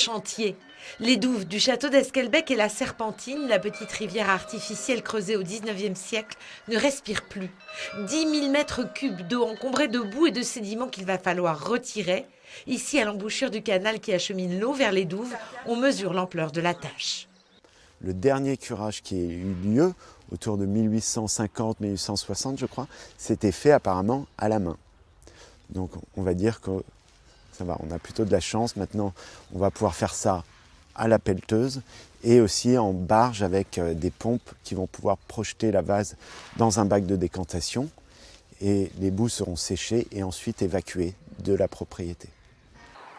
Chantier. Les douves du château d'Esquelbecq et la Serpentine, la petite rivière artificielle creusée au 19e siècle, ne respirent plus. 10 000 mètres cubes d'eau encombrée de boue et de sédiments qu'il va falloir retirer. Ici, à l'embouchure du canal qui achemine l'eau vers les douves, on mesure l'ampleur de la tâche. Le dernier curage qui a eu lieu, autour de 1850-1860 je crois, s'était fait apparemment à la main. Donc on va dire que ça va, on a plutôt de la chance. Maintenant, on va pouvoir faire ça à la pelleteuse et aussi en barge avec des pompes qui vont pouvoir projeter la vase dans un bac de décantation et les boues seront séchées et ensuite évacuées de la propriété.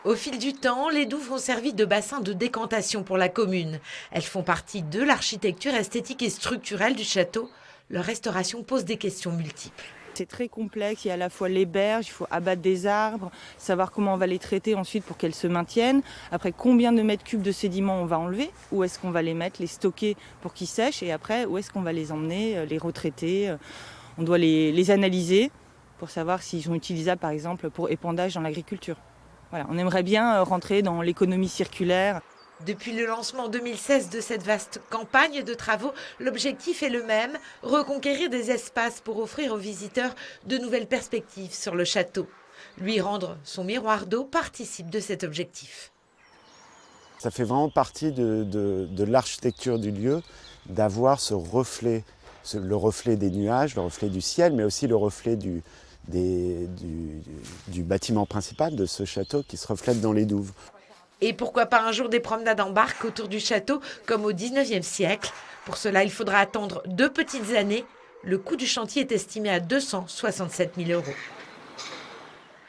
Au fil du temps, les douves ont servi de bassin de décantation pour la commune. Elles font partie de l'architecture esthétique et structurelle du château. Leur restauration pose des questions multiples. C'est très complexe, il y a à la fois les berges, il faut abattre des arbres, savoir comment on va les traiter ensuite pour qu'elles se maintiennent. Après, combien de mètres cubes de sédiments on va enlever, où est-ce qu'on va les mettre, les stocker pour qu'ils sèchent et après, où est-ce qu'on va les emmener, les retraiter. On doit les analyser pour savoir s'ils sont utilisables par exemple pour épandage dans l'agriculture. Voilà, on aimerait bien rentrer dans l'économie circulaire. Depuis le lancement en 2016 de cette vaste campagne de travaux, l'objectif est le même, reconquérir des espaces pour offrir aux visiteurs de nouvelles perspectives sur le château. Lui rendre son miroir d'eau participe de cet objectif. Ça fait vraiment partie de l'architecture du lieu d'avoir ce reflet, le reflet des nuages, le reflet du ciel, mais aussi le reflet du bâtiment principal de ce château qui se reflète dans les douves. Et pourquoi pas un jour des promenades en barque autour du château comme au 19e siècle. Pour cela, il faudra attendre 2 petites années. Le coût du chantier est estimé à 267 000 €.